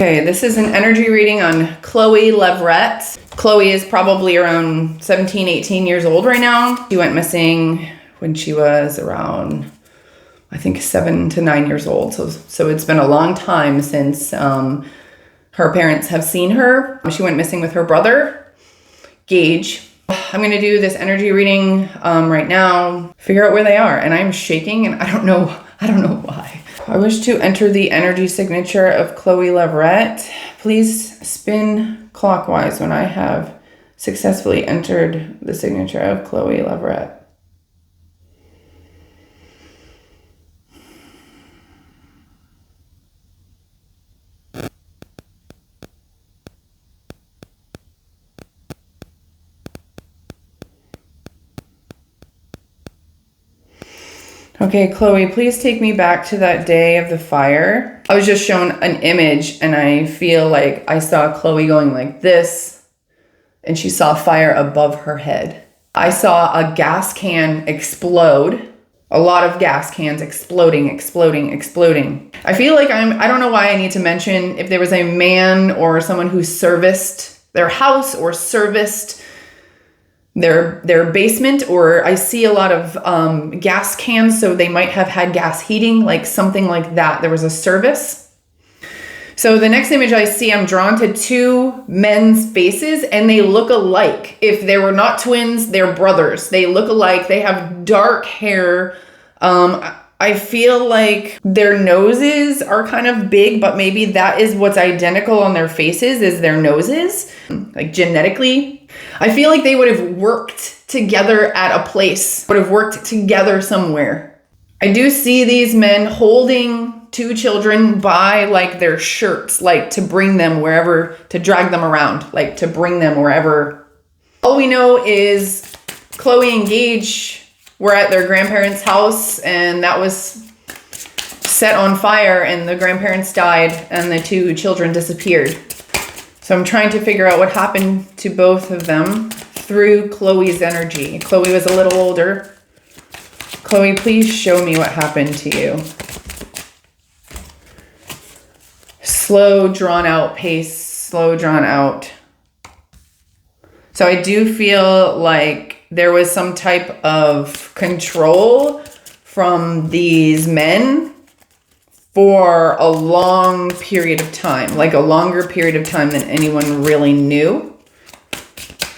Okay, this is an energy reading on Chloe Leverette. Chloe is probably around 17, 18 years old right now. She went missing when she was around, I think, 7 to 9 years old. So it's been a long time since her parents have seen her. She went missing with her brother, Gage. I'm going to do this energy reading right now, figure out where they are. And I'm shaking and I don't know why. I wish to enter the energy signature of Chloe Leverette. Please spin clockwise when I have successfully entered the signature of Chloe Leverette. Okay, Chloe, please take me back to that day of the fire. I was just shown an image and I feel like I saw Chloe going like this and she saw fire above her head. I saw a gas can explode. A lot of gas cans exploding. I feel like I don't know why I need to mention if there was a man or someone who serviced their house or serviced their basement, or I see a lot of gas cans, so they might have had gas heating, like something like that. There was a service. So the next image I see, I'm drawn to two men's faces and they look alike. If they were not twins, they're brothers. They look alike. They have dark hair. I feel like their noses are kind of big, but maybe that is what's identical on their faces is their noses, like genetically. I feel like they would have worked together at a place, would have worked together somewhere. I do see these men holding two children by like their shirts, like to bring them wherever, to drag them around, like to bring them wherever. All we know is Chloe and Gage were at their grandparents' house and that was set on fire and the grandparents died and the two children disappeared. So I'm trying to figure out what happened to both of them through Chloe's energy. Chloe was a little older. Chloe, please show me what happened to you. Slow, drawn out pace, slow, drawn out. So I do feel like there was some type of control from these men for a long period of time, like a longer period of time than anyone really knew.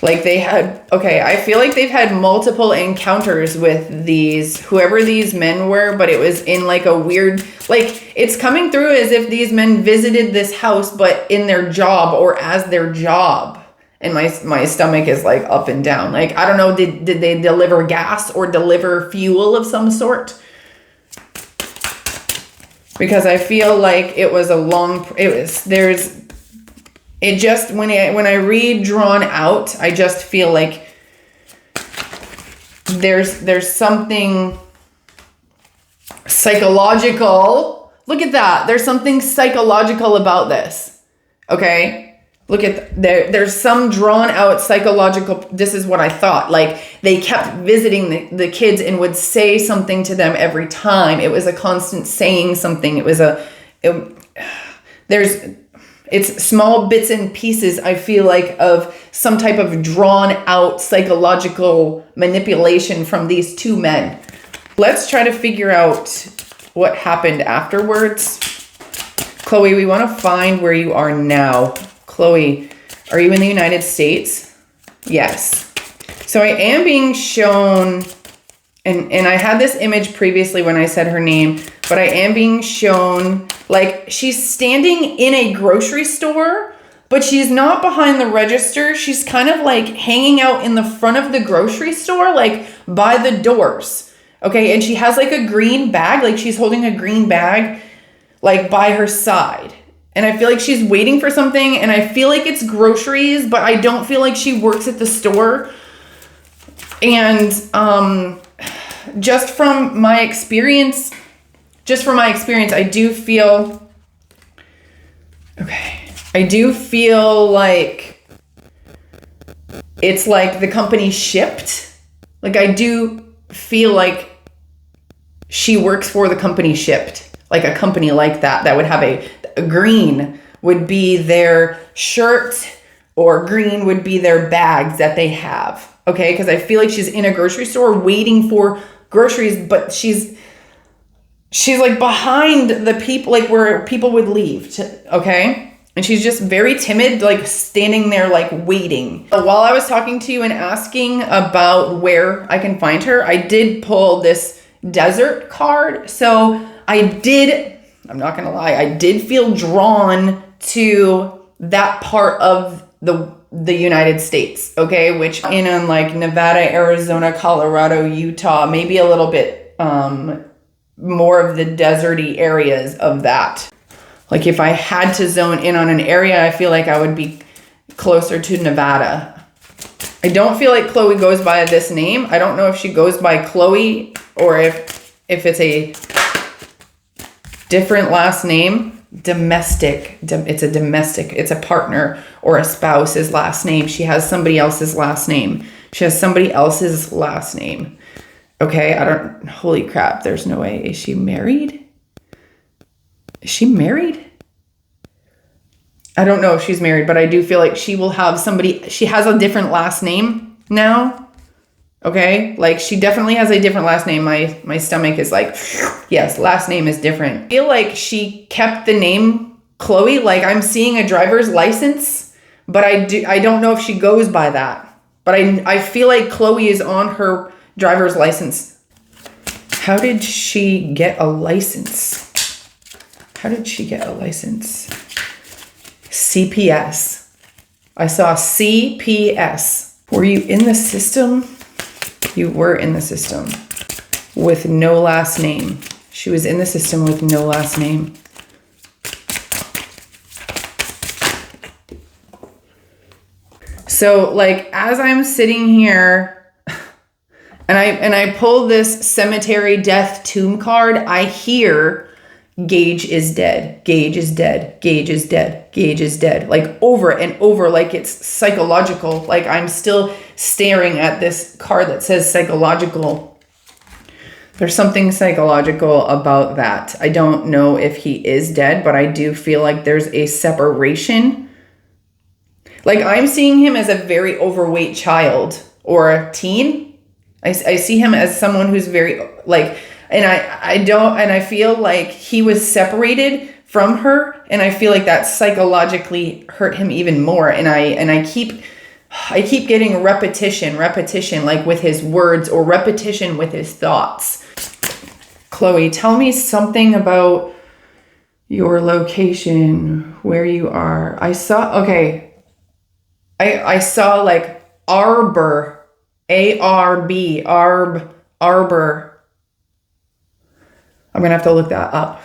Like they had, okay, I feel like they've had multiple encounters with these, whoever these men were, but it was in like a weird, like it's coming through as if these men visited this house, but in their job or as their job. And my stomach is like up and down. Like, I don't know, did they deliver gas or deliver fuel of some sort? Because I feel like it was a long, when I read drawn out, I just feel like there's something psychological. Look at that. There's something psychological about this. Okay. Look at there's some drawn out psychological. This is what I thought. Like they kept visiting the kids and would say something to them every time. It was a constant saying something. It's small bits and pieces, I feel like, of some type of drawn out psychological manipulation from these two men. Let's try to figure out what happened afterwards. Chloe, we want to find where you are now. Chloe, are you in the United States? Yes. So I am being shown, and I had this image previously when I said her name, but I am being shown like she's standing in a grocery store, but she's not behind the register. She's kind of like hanging out in the front of the grocery store, like by the doors. Okay. And she has like a green bag, like she's holding a green bag, like by her side. And I feel like she's waiting for something and I feel like it's groceries, but I don't feel like she works at the store. And just from my experience, I do feel like it's like the company shipped. Like I do feel like she works for the company shipped. Like a company like that would have a green would be their shirt, or green would be their bags that they have. Okay, because I feel like she's in a grocery store waiting for groceries, but she's like behind the people, like where people would leave. Okay. And she's just very timid, like standing there, like waiting. While I was talking to you and asking about where I can find her, I did pull this desert card. So I'm not gonna lie, I did feel drawn to that part of the United States, okay? Which in like Nevada, Arizona, Colorado, Utah, maybe a little bit more of the deserty areas of that. Like if I had to zone in on an area, I feel like I would be closer to Nevada. I don't feel like Chloe goes by this name. I don't know if she goes by Chloe or if it's a different last name. Domestic. It's a domestic. It's a partner or a spouse's last name. She has somebody else's last name. Okay, holy crap, there's no way. Is she married? I don't know if she's married, but I do feel like she will have somebody, she has a different last name now. Okay, like she definitely has a different last name. My stomach is like, yes, last name is different. I feel like she kept the name Chloe. Like I'm seeing a driver's license, but I don't know if she goes by that. But I feel like Chloe is on her driver's license. How did she get a license? CPS. I saw CPS. Were you in the system? You were in the system with no last name. She was in the system with no last name. So like as I'm sitting here and I pull this cemetery death tomb card, I hear Gage is dead. Gage is dead. Gage is dead. Gage is dead. Like over and over, like it's psychological. Like I'm still staring at this card that says psychological. There's something psychological about that. I don't know if he is dead, but I do feel like there's a separation. Like I'm seeing him as a very overweight child or a teen. I see him as someone who's very like, and I feel like he was separated from her, and I feel like that psychologically hurt him even more. And I keep getting repetition, like with his words or repetition with his thoughts. Chloe, tell me something about your location, where you are. I saw like Arbor, ARB, Arbor. I'm going to have to look that up.